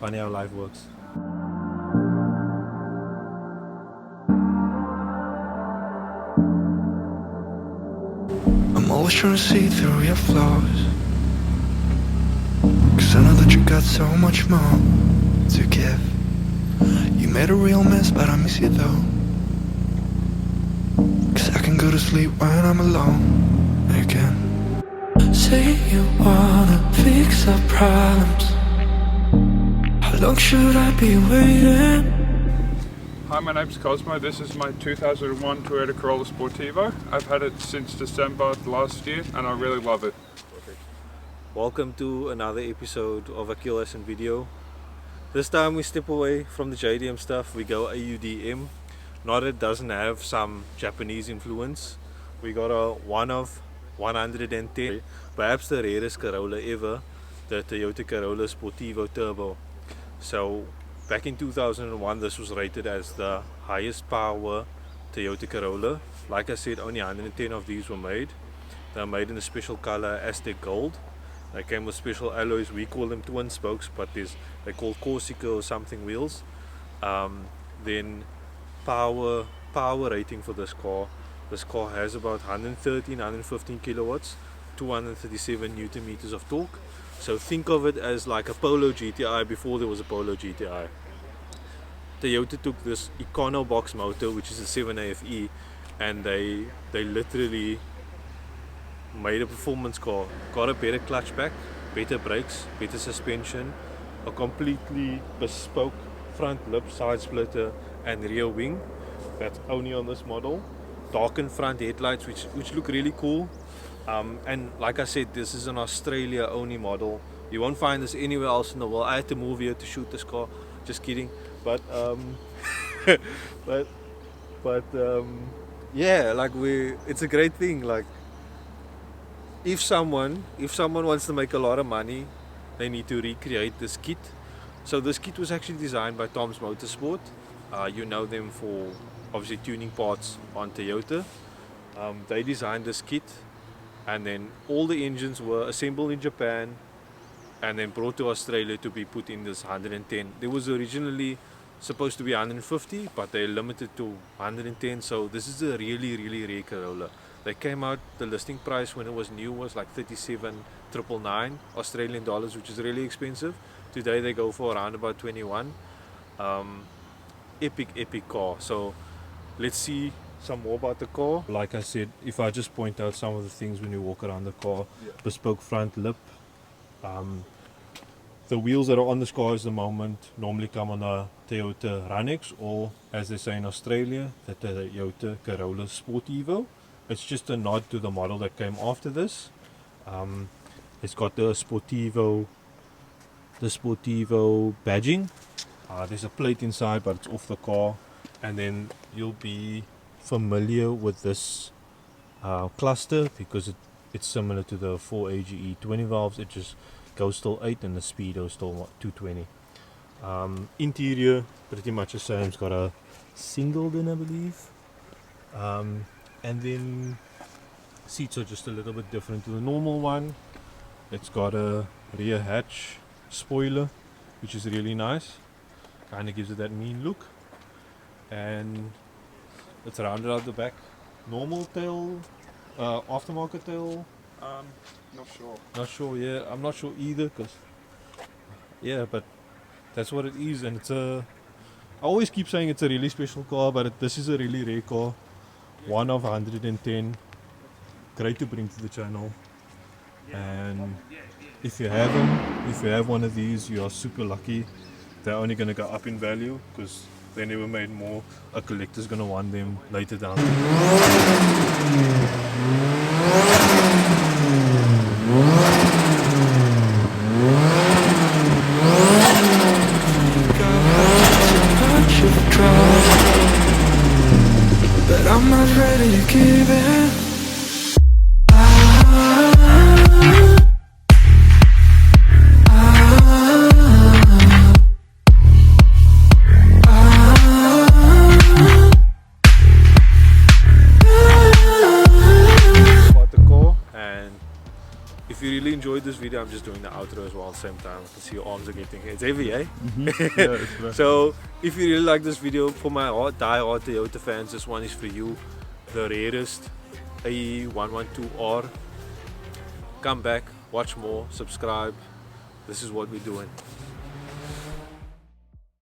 Funny how life works. I'm always trying to see through your flaws, 'cause I know that you got so much more to give. You made a real mess, but I miss you though, 'cause I can go to sleep when I'm alone again. Say you wanna fix our problems. How long should I be waiting? Hi, my name's Cosmo. This is my 2001 Toyota Corolla Sportivo. I've had it since December last year and I really love it. Welcome to another episode of a Kill Lesson video. This time we step away from the JDM stuff. We go AUDM. Not that it doesn't have some Japanese influence. We got a one of 110, perhaps the rarest Corolla ever, the Toyota Corolla Sportivo Turbo. So back in 2001 this was rated as the highest power Toyota Corolla. Like I said, only 110 of these were made. They're made in a special color, Aztec Gold. They came with special alloys. We call them twin spokes, but they call Corsica or something wheels. Then power rating for this car. This car has about 115 kilowatts, 237 Newton meters of torque. So think of it as like a Polo GTI before there was a Polo GTI. Toyota took this Econo box motor, which is a 7AFE, and they literally made a performance car. Got a better clutch pack, better brakes, better suspension, a completely bespoke front lip, side splitter and rear wing. That's only on this model. Darkened front headlights which look really cool. And like I said, this is an Australia only model. You won't find this anywhere else in the world. I had to move here to shoot this car. Just kidding. But yeah, like it's a great thing. Like if someone wants to make a lot of money, they need to recreate this kit. So this kit was actually designed by Tom's Motorsport. You know them for obviously tuning parts on Toyota. They designed this kit, and then all the engines were assembled in Japan and then brought to Australia to be put in this 110. There was originally supposed to be 150, but they limited to 110. So this is a really rare Corolla. They came out, the listing price when it was new was like 37,999 Australian dollars, which is really expensive. Today they go for around about 21. Epic car. So let's see some more about the car. Like I said, if I just point out some of the things when you walk around the car, bespoke front lip. The wheels that are on this car at the moment normally come on a Toyota Runex, or as they say in Australia, the Toyota Corolla Sportivo. It's just a nod to the model that came after this. It's got the Sportivo badging. There's a plate inside, but it's off the car. And then you'll be familiar with this cluster because it's similar to the 4AGE 20 valves. It just goes till 8 and the speedo is still 220. Interior pretty much the same. It's got a single din, I believe. And then seats are just a little bit different to the normal one. It's got a rear hatch spoiler, which is really nice. Kind of gives it that mean look. And it's rounded out the back. Normal tail, aftermarket tail. Not sure. Yeah, I'm not sure either. But that's what it is, and I always keep saying it's a really special car, but this is a really rare car. One of 110. Great to bring to the channel. And if you have one of these, you are super lucky. They're only going to go up in value because they never made more. A collector's going to want them later down. But I'm not ready to give in. really enjoyed this video, I'm just doing the outro as well at the same time. I can see your arms are getting, it's heavy, eh? Yeah, it's rough. So if you really like this video, for my die-hard Toyota fans, this one is for you. The rarest AE112R. Come back, watch more, subscribe. This is what we're doing.